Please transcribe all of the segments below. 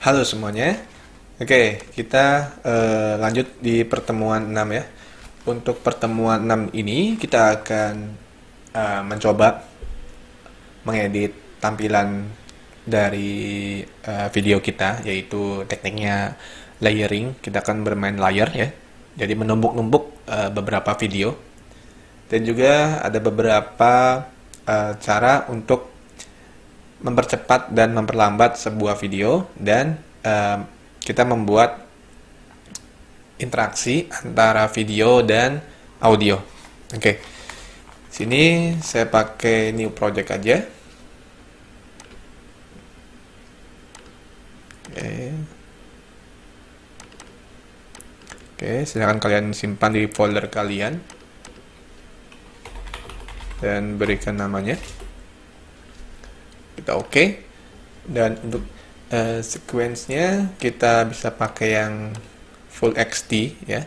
Halo semuanya. Oke, kita lanjut di pertemuan 6 ya. Untuk pertemuan 6 ini kita akan mencoba mengedit tampilan dari video kita, yaitu tekniknya layering. Kita akan bermain layer ya. Jadi menumbuk-numbuk beberapa video. Dan juga ada beberapa cara untuk mempercepat dan memperlambat sebuah video, dan kita membuat interaksi antara video dan audio. Oke, sini saya pakai new project aja. Oke, silakan kalian simpan di folder kalian dan berikan namanya. Kita oke. Dan untuk sequence-nya kita bisa pakai yang full XT ya,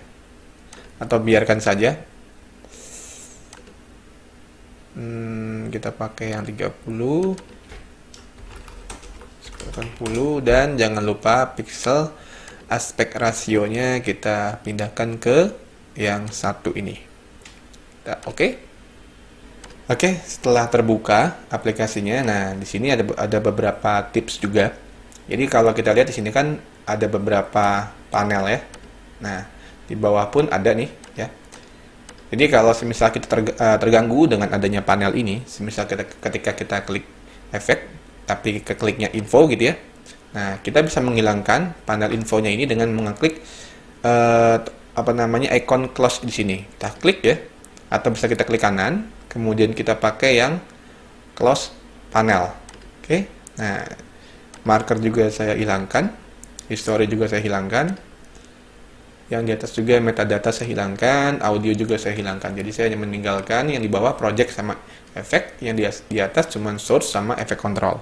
atau biarkan saja. Kita pakai yang 30, 80, dan jangan lupa pixel aspek rasionya kita pindahkan ke yang satu ini. Kita oke. Oke, setelah terbuka aplikasinya, nah di sini ada beberapa tips juga. Jadi kalau kita lihat di sini kan ada beberapa panel ya. Nah, di bawah pun ada nih ya. Jadi kalau semisal kita terganggu dengan adanya panel ini, semisal ketika kita klik efek tapi kekliknya info gitu ya. Nah, kita bisa menghilangkan panel infonya ini dengan mengklik icon close di sini. Kita klik ya, atau bisa kita klik kanan. Kemudian kita pakai yang close panel. Oke. Nah, marker juga saya hilangkan, history juga saya hilangkan. Yang di atas juga metadata saya hilangkan, audio juga saya hilangkan. Jadi saya hanya meninggalkan yang di bawah project sama efek, yang di atas cuman source sama efek control.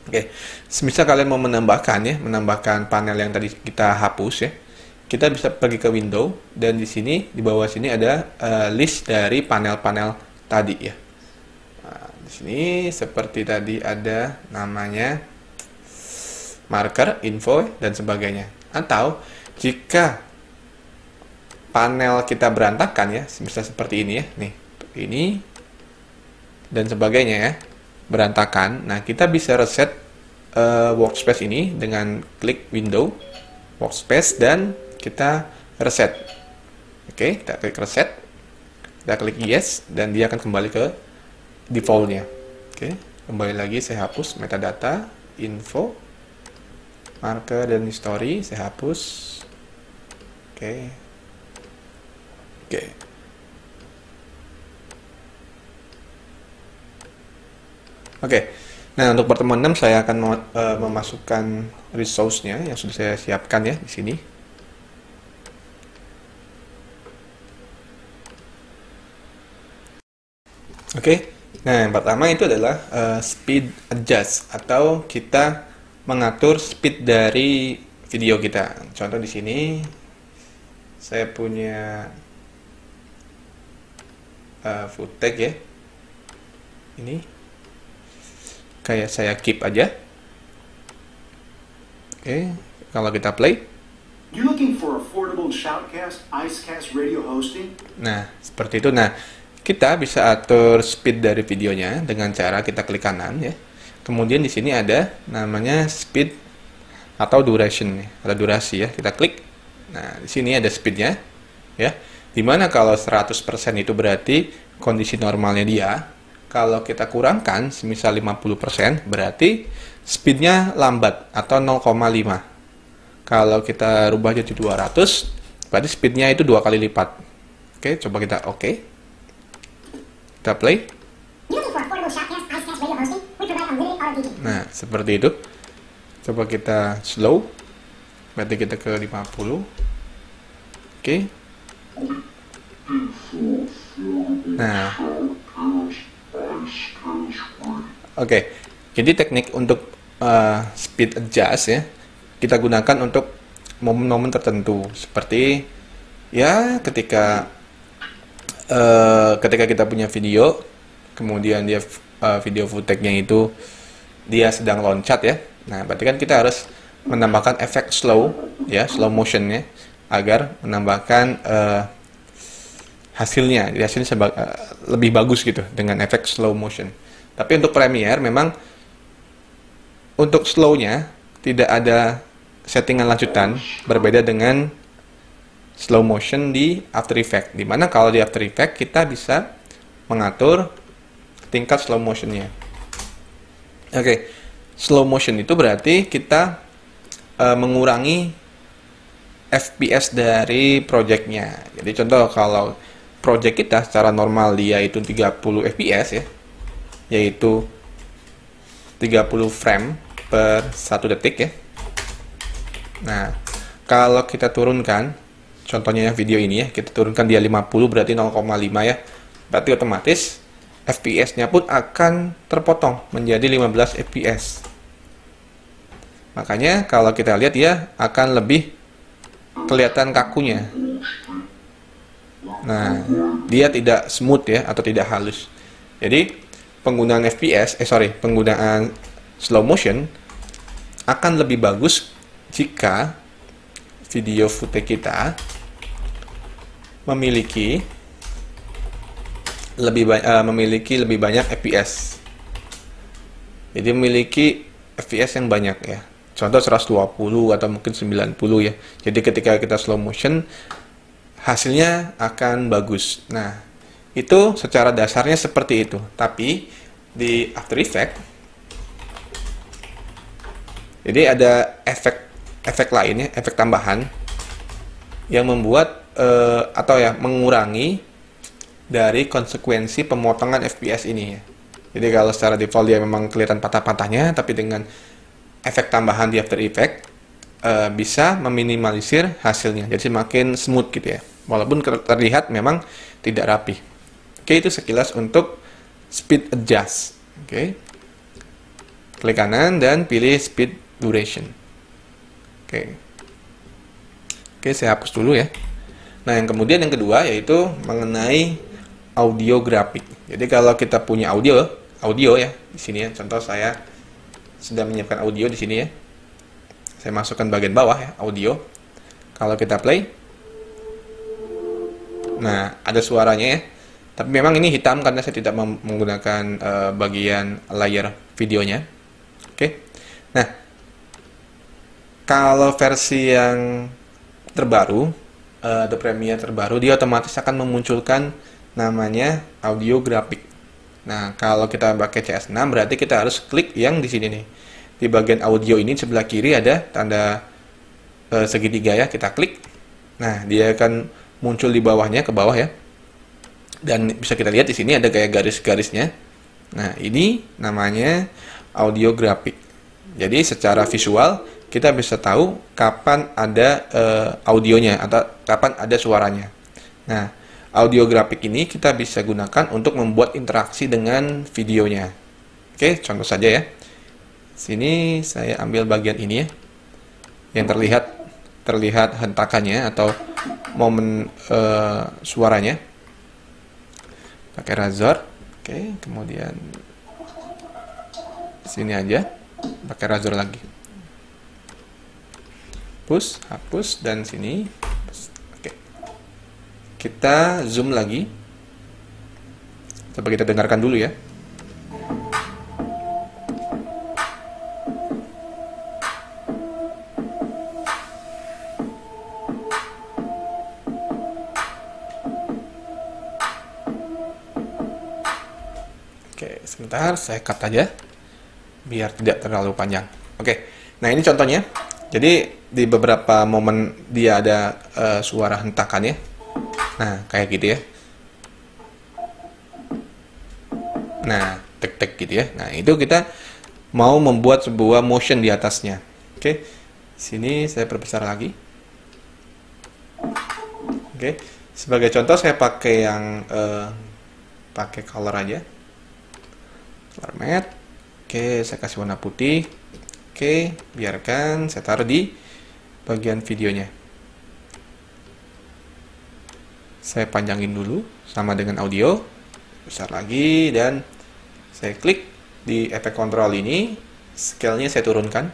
Oke. Semisal kalian mau menambahkan panel yang tadi kita hapus ya. Kita bisa pergi ke window, dan di sini di bawah sini ada list dari panel-panel tadi ya. Nah, di sini seperti tadi ada namanya marker, info, dan sebagainya. Atau jika panel kita berantakan ya, misal seperti ini ya, nih, ini dan sebagainya ya, berantakan. Nah, kita bisa reset workspace ini dengan klik window, workspace, dan kita reset. Oke, kita klik reset. Kita klik yes, dan dia akan kembali ke defaultnya. Oke, kembali lagi saya hapus metadata, info, marker, dan history saya hapus. Oke. Oke. Nah, untuk pertemuan 6 saya akan memasukkan resource-nya yang sudah saya siapkan ya di sini. Oke. Nah, yang pertama itu adalah speed adjust, atau kita mengatur speed dari video kita. Contoh di sini saya punya footage ya. Ini kayak saya keep aja. Oke, kalau kita play. You looking for affordable shoutcast, icecast radio hosting? Nah, seperti itu. Nah, kita bisa atur speed dari videonya dengan cara kita klik kanan ya. Kemudian di sini ada namanya speed atau duration nih, atau durasi ya. Kita klik. Nah, di sini ada speednya ya. Dimana kalau 100% itu berarti kondisi normalnya dia. Kalau kita kurangkan semisal 50%, berarti speednya lambat atau 0,5. Kalau kita rubah jadi 200, berarti speednya itu 2 kali lipat. Oke, coba kita oke. Kita play. Nah, seperti itu. Coba kita slow. Berarti kita ke 50. Oke. Nah. Oke. Jadi teknik untuk speed adjust ya, kita gunakan untuk momen-momen tertentu. Seperti ya ketika kita punya video, kemudian dia video footage-nya itu dia sedang loncat ya. Nah, berarti kan kita harus menambahkan efek slow, ya, slow motionnya, agar menambahkan hasilnya, jadi hasilnya lebih bagus gitu dengan efek slow motion. Tapi untuk Premiere memang untuk slownya tidak ada settingan lanjutan, berbeda dengan slow motion di After Effects, dimana kalau di After Effects kita bisa mengatur tingkat slow motionnya. Oke, slow motion itu berarti kita mengurangi FPS dari projectnya. Jadi contoh, kalau project kita secara normal dia itu 30 FPS ya, yaitu 30 frame per 1 detik ya. Nah, kalau kita turunkan, contohnya video ini ya, kita turunkan dia 50, berarti 0,5 ya. Berarti otomatis FPS-nya pun akan terpotong menjadi 15 FPS. Makanya kalau kita lihat dia akan lebih kelihatan kakunya. Nah, dia tidak smooth ya, atau tidak halus. Jadi, penggunaan penggunaan slow motion akan lebih bagus jika video footage kita memiliki lebih banyak FPS. Jadi memiliki FPS yang banyak ya. Contoh 120 atau mungkin 90 ya. Jadi ketika kita slow motion hasilnya akan bagus. Nah, itu secara dasarnya seperti itu. Tapi di After Effects jadi ada efek lain ya, efek tambahan yang membuat atau ya mengurangi dari konsekuensi pemotongan FPS ini ya. Jadi kalau secara default dia memang kelihatan patah-patahnya, tapi dengan efek tambahan di After Effects bisa meminimalisir hasilnya, jadi semakin smooth gitu ya, walaupun terlihat memang tidak rapi. Oke, itu sekilas untuk speed adjust. Oke, klik kanan dan pilih speed duration. Oke, saya hapus dulu ya. Nah, yang kedua yaitu mengenai audio grafik. Jadi kalau kita punya audio ya di sini ya. Contoh saya sudah menyiapkan audio di sini ya. Saya masukkan bagian bawah ya, audio. Kalau kita play, nah ada suaranya ya. Tapi memang ini hitam karena saya tidak menggunakan bagian layar videonya. Oke. Nah, kalau versi yang terbaru, The Premiere terbaru, dia otomatis akan memunculkan namanya audio grafik. Nah, kalau kita pakai CS6 berarti kita harus klik yang di sini nih. Di bagian audio ini sebelah kiri ada tanda segitiga ya, kita klik. Nah, dia akan muncul di bawahnya, ke bawah ya. Dan bisa kita lihat di sini ada kayak garis-garisnya. Nah, ini namanya audio grafik. Jadi secara visual kita bisa tahu kapan ada audionya atau kapan ada suaranya. Nah, audio grafik ini kita bisa gunakan untuk membuat interaksi dengan videonya. Oke, contoh saja ya. Sini saya ambil bagian ini ya, yang terlihat hentakannya atau momen suaranya. Pakai razor. Oke, kemudian sini aja, pakai razor lagi. Hapus, dan sini. Oke. Kita zoom lagi. Coba kita dengarkan dulu ya. Oke, sebentar saya cut aja biar tidak terlalu panjang. Oke. Nah, ini contohnya. Jadi di beberapa momen dia ada suara hentakannya. Nah, kayak gitu ya. Nah, tek-tek gitu ya. Nah, itu kita mau membuat sebuah motion di atasnya. Oke. Sini saya perbesar lagi. Oke. Sebagai contoh saya pakai yang pakai color aja. Color matte. Oke, saya kasih warna putih. Oke, biarkan saya taruh di bagian videonya. Saya panjangin dulu sama dengan audio, besar lagi, dan saya klik di efek kontrol ini, scale-nya saya turunkan.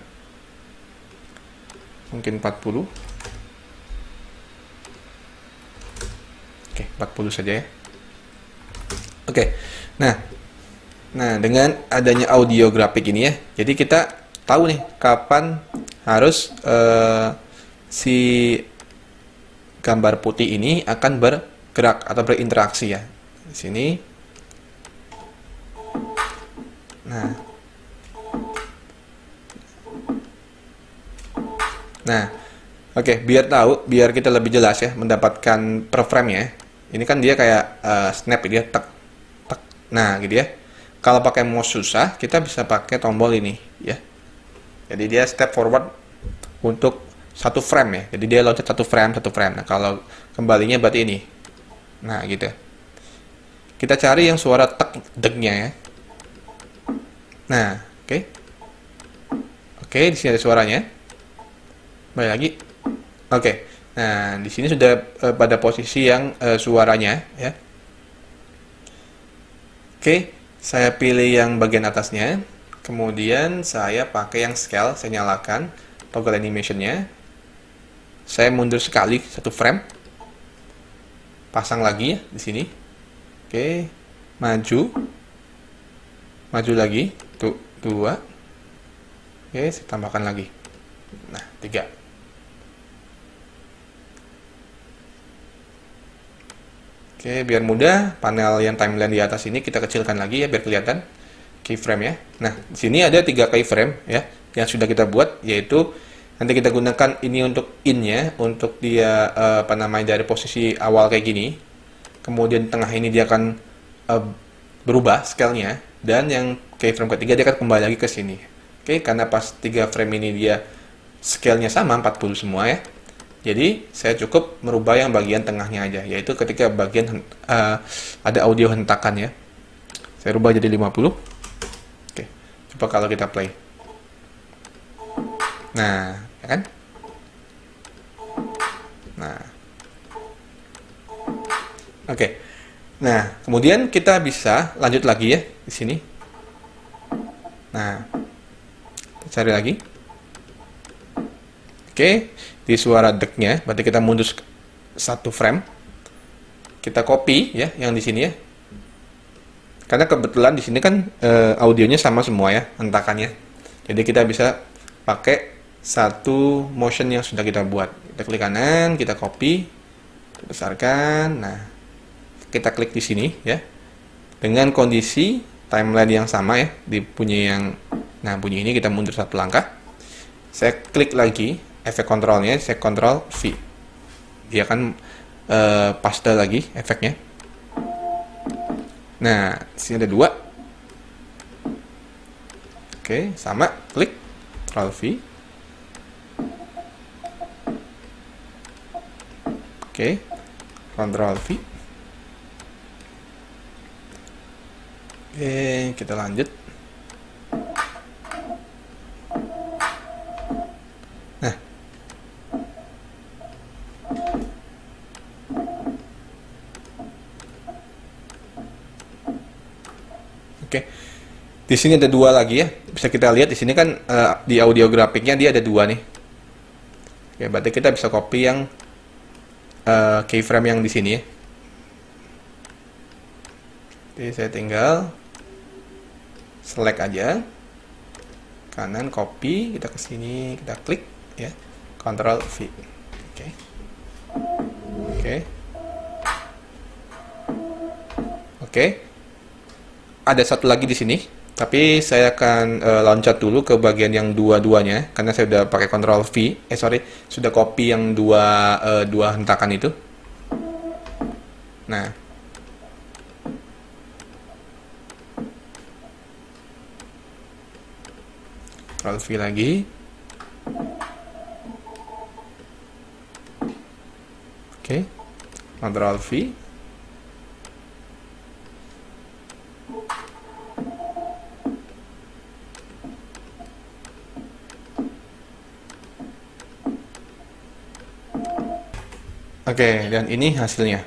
mungkin 40. Oke, 40 saja ya. Oke. Nah, dengan adanya audio grafik ini ya, jadi kita tahu nih kapan harus si gambar putih ini akan bergerak atau berinteraksi ya. Di sini. Nah, oke, biar kita lebih jelas ya mendapatkan per frame ya. Ini kan dia kayak snap dia tek tek. Nah, gitu ya. Kalau pakai mouse susah, kita bisa pakai tombol ini ya. Jadi dia step forward untuk satu frame ya. Jadi dia loncat satu frame. Nah, kalau kembalinya berarti ini. Nah, gitu. Kita cari yang suara tek deknya ya. Nah, oke. Oke, di sini ada suaranya. Balik lagi. Oke. Nah, di sini sudah pada posisi yang suaranya ya. Oke, saya pilih yang bagian atasnya. Kemudian saya pakai yang scale, saya nyalakan toggle animation-nya. Saya mundur sekali satu frame. Pasang lagi ya di sini. Oke, maju. Maju lagi. Tuh, 2. Oke, saya tambahkan lagi. Nah, 3. Oke, biar mudah, panel yang timeline di atas ini kita kecilkan lagi ya, biar kelihatan keyframe ya. Nah, di sini ada 3 keyframe ya, yang sudah kita buat, yaitu nanti kita gunakan ini untuk in-nya, untuk dia dari posisi awal kayak gini. Kemudian tengah ini dia akan berubah scale-nya, dan yang keyframe ketiga dia akan kembali lagi ke sini. Oke, karena pas 3 frame ini dia scale-nya sama 40 semua ya. Jadi saya cukup merubah yang bagian tengahnya aja, yaitu ketika bagian ada audio hentakan ya. Saya rubah jadi 50. Oke, coba kalau kita play. Nah, ya kan? Nah. Oke. Nah, kemudian kita bisa lanjut lagi ya di sini. Nah, kita cari lagi. Oke, di suara deknya, berarti kita mundur satu frame. Kita copy ya, yang di sini ya. Karena kebetulan di sini kan audionya sama semua ya, hentakannya. Jadi kita bisa pakai satu motion yang sudah kita buat. Kita klik kanan, kita copy, besarkan. Nah, kita klik di sini ya. Dengan kondisi timeline yang sama ya, di bunyi yang, nah bunyi ini kita mundur satu langkah. Saya klik lagi efek kontrolnya, saya kontrol V. Dia akan paste lagi efeknya. Nah, sini ada 2. Oke, sama, klik Ctrl V. Oke, Ctrl V. Oke, kita lanjut. Oke, di sini ada 2 lagi ya. Bisa kita lihat di sini kan di audio grafiknya dia ada 2 nih. Oke, berarti kita bisa copy yang keyframe yang di sini ya. Jadi saya tinggal select aja, kanan copy, kita ke sini, kita klik ya, Ctrl V. Oke, oke, oke. Ada satu lagi di sini, tapi saya akan loncat dulu ke bagian yang dua-duanya karena saya sudah pakai Ctrl V. Sudah copy yang dua hentakan itu. Nah, Ctrl V lagi. Oke, Ctrl V. Oke, dan ini hasilnya.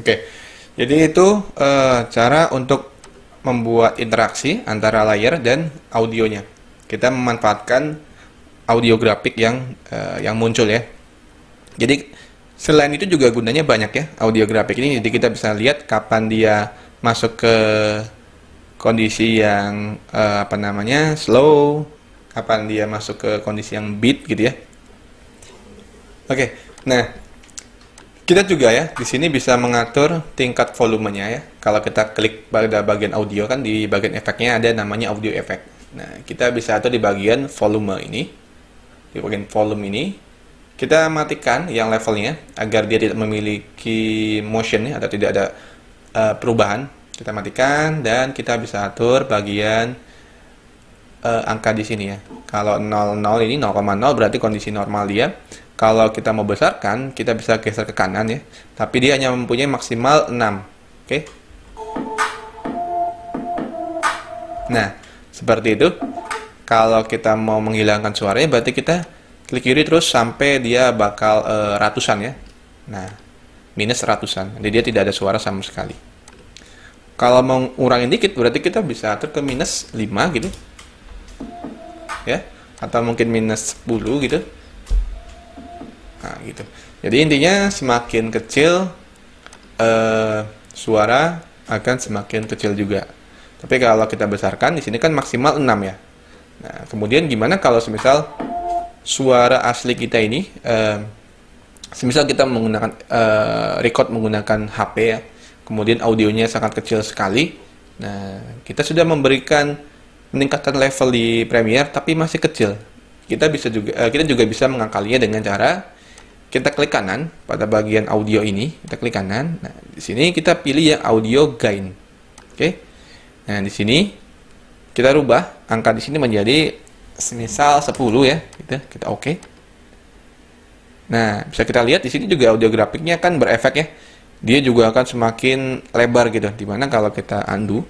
Oke, jadi itu cara untuk membuat interaksi antara layar dan audionya. Kita memanfaatkan audio grafik yang muncul ya. Jadi selain itu juga gunanya banyak ya audio grafik ini. Jadi kita bisa lihat kapan dia masuk ke kondisi yang slow, kapan dia masuk ke kondisi yang beat gitu ya. Oke, nah kita juga ya di sini bisa mengatur tingkat volumenya ya. Kalau kita klik pada bagian audio kan di bagian efeknya ada namanya audio effect. Nah, kita bisa atur di bagian volume ini. Di bagian volume ini kita matikan yang levelnya agar dia tidak memiliki motion ya, atau tidak ada perubahan. Kita matikan dan kita bisa atur bagian angka di sini ya. Kalau 00 ini 0,0 berarti kondisi normal dia. Kalau kita mau besarkan, kita bisa geser ke kanan ya. Tapi dia hanya mempunyai maksimal 6. Oke. Nah, seperti itu. Kalau kita mau menghilangkan suaranya, berarti kita klik kiri terus sampai dia bakal ratusan ya. Nah, minus ratusan. Jadi dia tidak ada suara sama sekali. Kalau mau ngurangin dikit, berarti kita bisa atur ke minus 5 gitu. Ya, atau mungkin minus 10 gitu. Nah, gitu. Jadi intinya semakin kecil suara akan semakin kecil juga. Tapi kalau kita besarkan di sini kan maksimal 6 ya. Nah, kemudian gimana kalau semisal suara asli kita ini semisal kita menggunakan record menggunakan HP ya. Kemudian audionya sangat kecil sekali. Nah, kita sudah meningkatkan level di Premiere tapi masih kecil. Kita juga bisa mengakalinya dengan cara kita klik kanan pada bagian audio ini, kita klik kanan. Nah, di sini kita pilih yang audio gain. Oke. Nah, di sini kita rubah angka di sini menjadi semisal 10 ya, gitu. Kita oke. Nah, bisa kita lihat di sini juga audio grafiknya kan berefek ya. Dia juga akan semakin lebar gitu. Dimana kalau kita undo,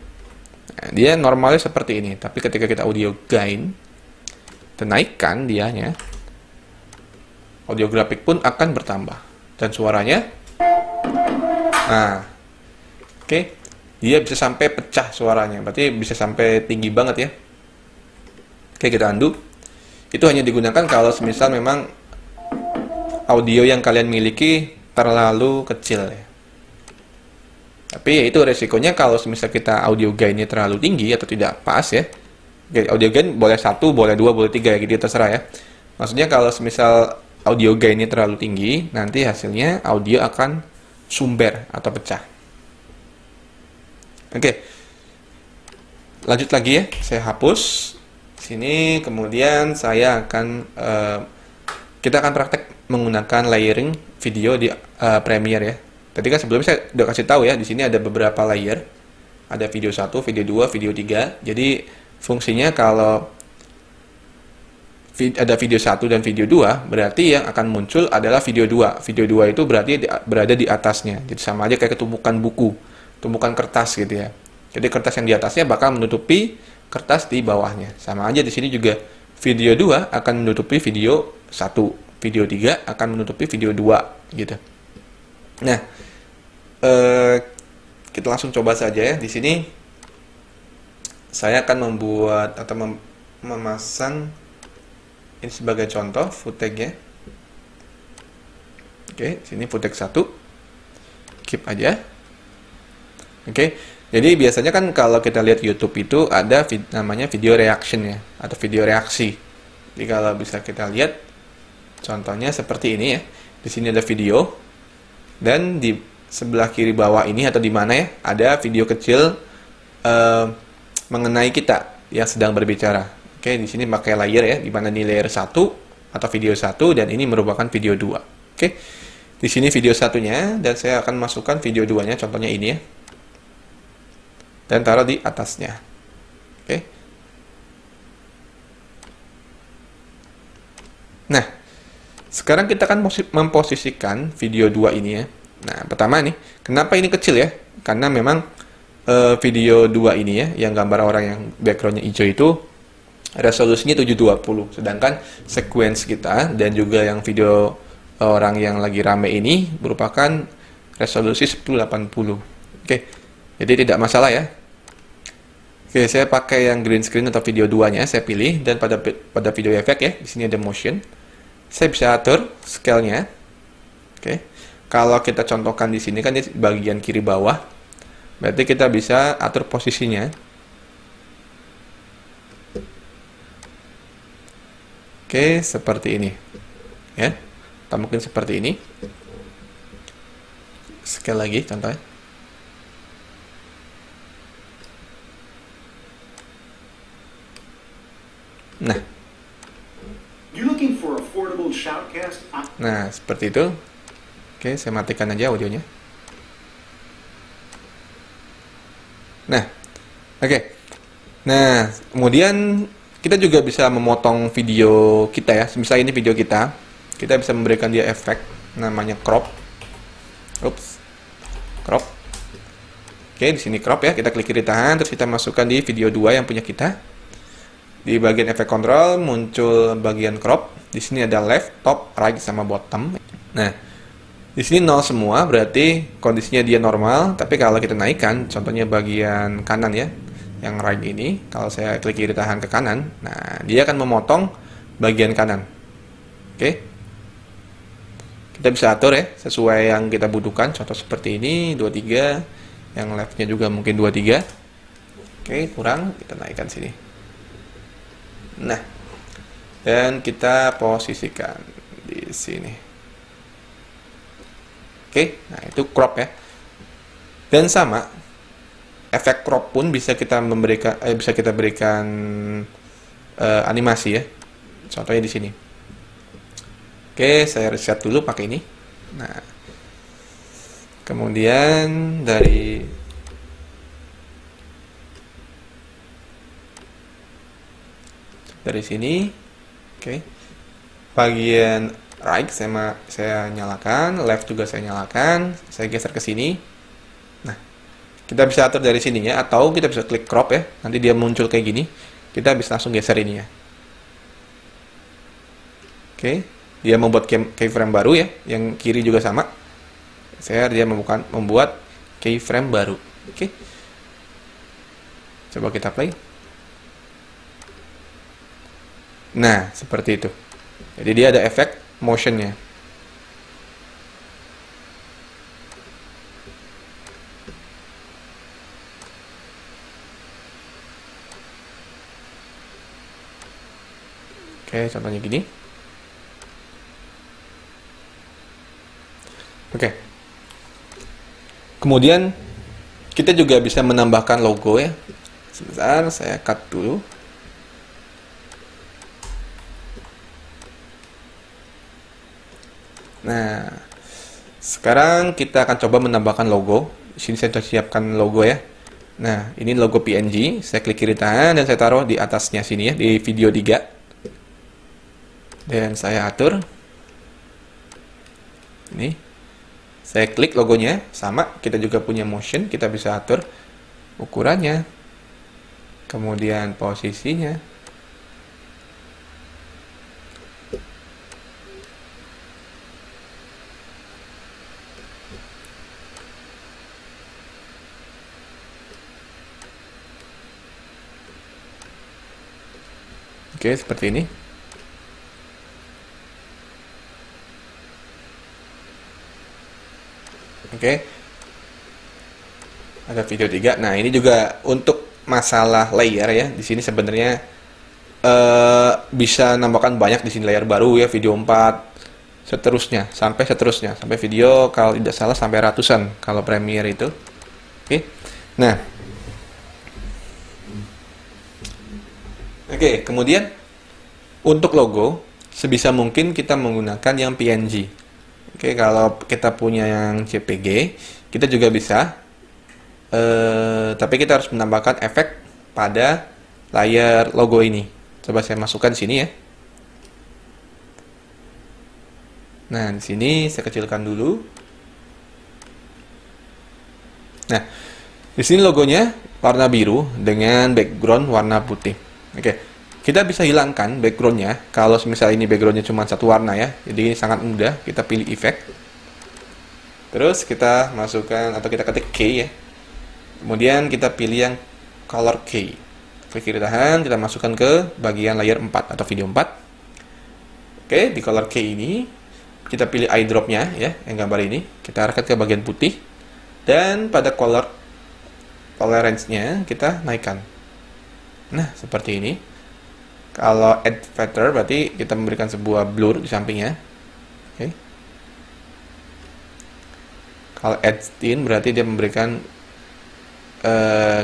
nah, dia normalnya seperti ini. Tapi ketika kita audio gain, kita naikkan dianya, audio grafik pun akan bertambah dan suaranya, nah, oke, dia bisa sampai pecah suaranya, berarti bisa sampai tinggi banget ya. Oke, kita undo. Itu hanya digunakan kalau semisal memang audio yang kalian miliki terlalu kecil ya. Tapi ya itu resikonya kalau semisal kita audio gainnya terlalu tinggi atau tidak pas ya. Audio gain boleh 1, boleh 2, boleh 3 ya, gitu terserah ya. Maksudnya kalau semisal audio gainnya terlalu tinggi, nanti hasilnya audio akan sumber atau pecah. Oke, lanjut lagi ya. Saya hapus sini, kemudian saya akan kita akan praktek menggunakan layering video di Premiere ya. Tadi kan sebelumnya saya udah kasih tahu ya, di sini ada beberapa layer. Ada video 1, video 2, video 3. Jadi fungsinya kalau ada video 1 dan video 2, berarti yang akan muncul adalah video 2. Video 2 itu berarti berada di atasnya. Jadi sama aja kayak tumpukan buku, tumpukan kertas gitu ya. Jadi kertas yang di atasnya bakal menutupi kertas di bawahnya. Sama aja di sini juga video 2 akan menutupi video 1. Video 3 akan menutupi video 2 gitu. Nah, kita langsung coba saja ya. Di sini saya akan membuat atau memasang ini sebagai contoh footage-nya. Oke, sini footage 1. Keep aja. Oke. Jadi biasanya kan kalau kita lihat YouTube itu ada namanya video reaction ya, atau video reaksi. Jadi kalau bisa kita lihat contohnya seperti ini ya. Di sini ada video dan di sebelah kiri bawah ini atau di mana ya, ada video kecil mengenai kita yang sedang berbicara. Oke, di sini pakai layer ya, di mana ini layer 1 atau video 1 dan ini merupakan video 2. Oke. Di sini video satunya dan saya akan masukkan video 2-nya, contohnya ini ya. Dan taruh di atasnya. Oke. Nah, sekarang kita akan memposisikan video 2 ini ya. Nah, pertama nih, kenapa ini kecil ya? Karena memang video 2 ini ya, yang gambar orang yang backgroundnya hijau itu resolusinya 720, sedangkan sequence kita dan juga yang video orang yang lagi rame ini merupakan resolusi 1080. Oke, jadi tidak masalah ya. Oke, saya pakai yang green screen atau video 2-nya, saya pilih, dan pada video efek ya, di sini ada motion. Saya bisa atur scale-nya. Oke, kalau kita contohkan di sini kan di bagian kiri bawah, berarti kita bisa atur posisinya. Oke, seperti ini, ya, atau mungkin seperti ini. Sekali lagi contohnya. Nah, seperti itu. Oke, saya matikan aja audionya. Nah, oke. Nah, kemudian kita juga bisa memotong video kita ya. Misalnya ini video kita bisa memberikan dia efek namanya crop. Crop. Oke, di sini crop ya. Kita klik kiri tahan, terus kita masukkan di video 2 yang punya kita. Di bagian efek control muncul bagian crop. Di sini ada left, top, right sama bottom. Nah, di sini 0 semua berarti kondisinya dia normal. Tapi kalau kita naikkan, contohnya bagian kanan ya, yang right ini, kalau saya klik kiri tahan ke kanan, nah dia akan memotong bagian kanan. Oke. Kita bisa atur ya sesuai yang kita butuhkan. Contoh seperti ini 23, yang leftnya juga mungkin 23. Oke, kurang, kita naikkan sini. Nah, dan kita posisikan di sini. Oke, nah itu crop ya. Dan sama, efek crop pun bisa kita berikan animasi ya. Contohnya di sini. Oke, saya reset dulu pakai ini. Nah, kemudian dari sini, oke, bagian right saya nyalakan, left juga saya nyalakan, saya geser ke sini. Nah, kita bisa atur dari sininya, atau kita bisa klik crop ya. Nanti dia muncul kayak gini. Kita bisa langsung geser ini ya. Oke. Dia membuat keyframe baru ya, yang kiri juga sama. Dia membuat keyframe baru. Oke. Coba kita play. Nah, seperti itu. Jadi dia ada efek motionnya. Oke, contohnya gini. Oke. Kemudian kita juga bisa menambahkan logo ya. Sebentar, saya cut dulu. Nah, sekarang kita akan coba menambahkan logo. Di sini saya sudah siapkan logo ya. Nah, ini logo PNG. Saya klik kiri tahan dan saya taruh di atasnya sini ya, di video 3. Dan saya atur. Ini. Saya klik logonya, sama, kita juga punya motion, kita bisa atur ukurannya, kemudian posisinya. Oke, seperti ini. Oke. Ada video 3. Nah, ini juga untuk masalah layer ya. Di sini sebenarnya bisa nambahkan banyak di sini layer baru ya, video 4 seterusnya, sampai video kalau tidak salah sampai ratusan kalau Premiere itu. Oke. Nah. Oke, kemudian untuk logo sebisa mungkin kita menggunakan yang PNG. Oke, kalau kita punya yang JPG, kita juga bisa, tapi kita harus menambahkan efek pada layar logo ini. Coba saya masukkan sini ya. Nah, di sini saya kecilkan dulu. Nah, di sini logonya warna biru dengan background warna putih. Oke. Kita bisa hilangkan backgroundnya kalau misalnya ini backgroundnya cuma satu warna ya. Jadi ini sangat mudah. Kita pilih efek. Terus kita masukkan atau kita ketik key ya. Kemudian kita pilih yang color key. Klik kiri tahan, kita masukkan ke bagian layer 4 atau video 4. Oke, di color key ini kita pilih eyedropnya ya, yang gambar ini. Kita arahkan ke bagian putih. Dan pada color tolerance-nya kita naikkan. Nah, seperti ini. Kalau add feather berarti kita memberikan sebuah blur di sampingnya. Oke. Kalau add thin berarti dia memberikan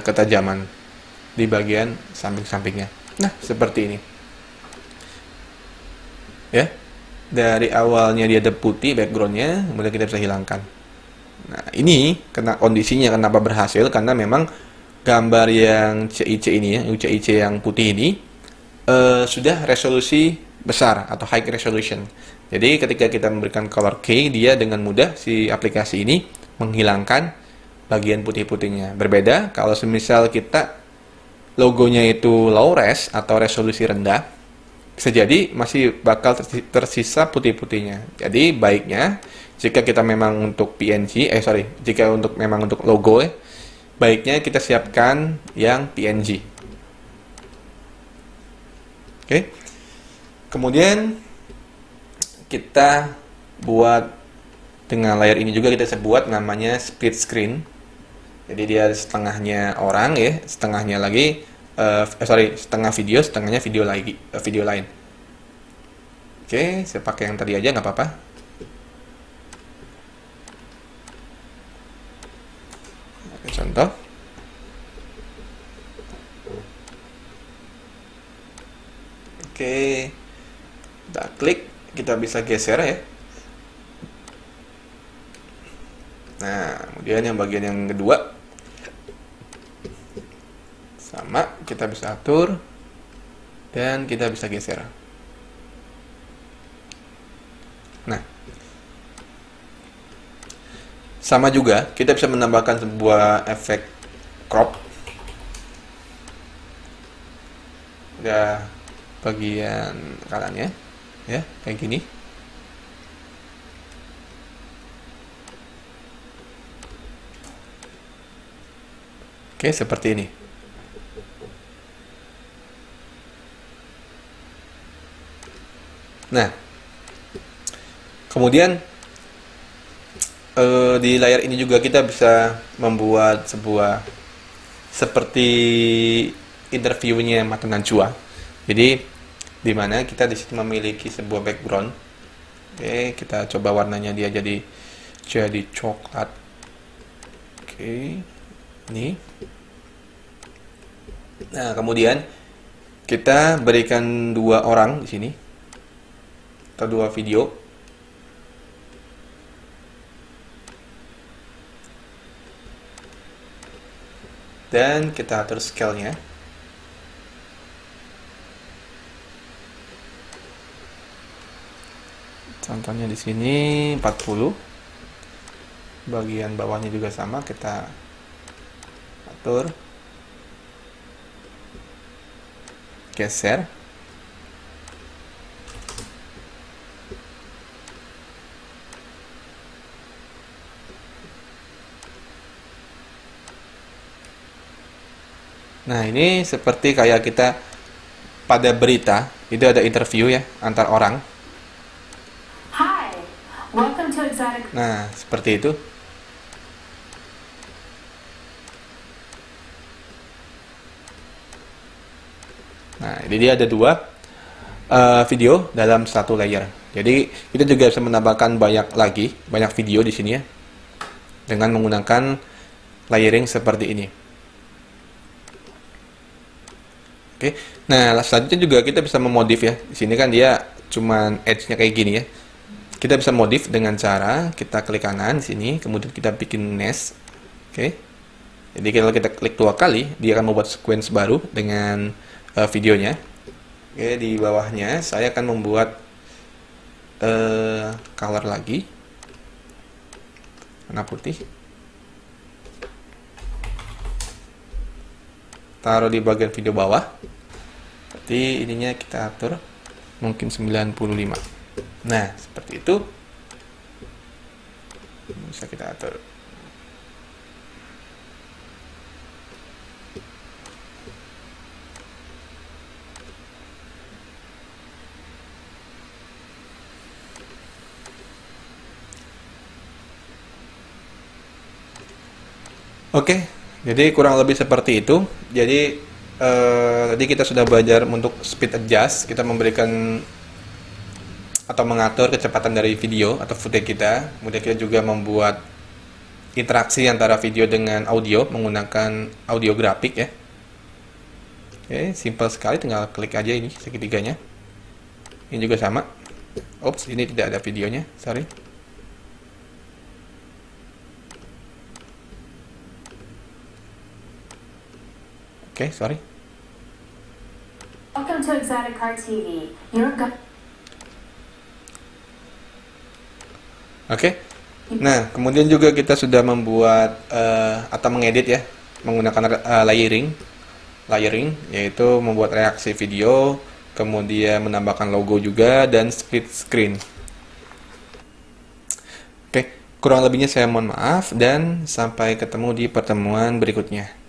ketajaman di bagian samping-sampingnya. Nah, seperti ini. Ya. Dari awalnya dia ada putih backgroundnya, kemudian kita bisa hilangkan. Nah, ini kena kondisinya kenapa berhasil, karena memang gambar yang CIC ini ya, UCIC yang putih ini sudah resolusi besar atau high resolution. Jadi ketika kita memberikan color key, dia dengan mudah si aplikasi ini menghilangkan bagian putih-putihnya. Berbeda kalau semisal kita logonya itu low res atau resolusi rendah, bisa jadi masih bakal tersisa putih-putihnya. Jadi baiknya jika kita memang untuk PNG, jika memang untuk logo baiknya kita siapkan yang PNG. Oke. Kemudian kita buat dengan layar ini juga kita buat namanya split screen. Jadi dia setengahnya orang ya, setengahnya lagi setengah video, setengahnya video lain. Oke, saya pakai yang tadi aja nggak apa-apa. Contoh. Oke, kita klik, kita bisa geser ya. Nah, kemudian yang bagian yang kedua sama, kita bisa atur dan kita bisa geser. Nah, sama juga kita bisa menambahkan sebuah efek crop. Udah bagian kanannya ya, kayak gini. Oke, seperti ini. Nah, kemudian di layar ini juga kita bisa membuat sebuah seperti interviewnya Mata Najwa. Jadi di mana kita di sini memiliki sebuah background. Oke, kita coba warnanya dia jadi coklat. Oke, ini. Nah, kemudian kita berikan dua orang di sini atau dua video. Dan kita atur scale-nya. Contohnya di sini 40. Bagian bawahnya juga sama, kita atur. Geser. Nah, ini seperti kayak kita pada berita, itu ada interview ya, antar orang. Hi, welcome to Exotic. Nah, seperti itu. Nah, ini dia ada dua video dalam satu layer. Jadi, kita juga bisa menambahkan banyak video di sini ya, dengan menggunakan layering seperti ini. Oke, nah selanjutnya juga kita bisa memodif ya. Di sini kan dia cuman edge-nya kayak gini ya. Kita bisa modif dengan cara kita klik kanan di sini, kemudian kita bikin nest. Oke. Jadi kalau kita klik 2 kali, dia akan membuat sequence baru dengan videonya. Oke, di bawahnya saya akan membuat color lagi. Warna putih. Taruh di bagian video bawah. Berarti ininya kita atur mungkin 95. Nah, seperti itu. bisa kita atur. Oke, jadi kurang lebih seperti itu. Jadi tadi kita sudah belajar untuk speed adjust, kita memberikan atau mengatur kecepatan dari video atau footage kita. Kemudian kita juga membuat interaksi antara video dengan audio menggunakan audio grafik ya. Oke, simple sekali, tinggal klik aja ini segitiganya. Ini juga sama. Oops, ini tidak ada videonya, sorry. Oke, sorry. Welcome to Exotic Car TV. Oke. Nah, kemudian juga kita sudah membuat atau mengedit ya menggunakan layering, yaitu membuat reaksi video, kemudian menambahkan logo juga dan split screen. Oke, kurang lebihnya saya mohon maaf dan sampai ketemu di pertemuan berikutnya.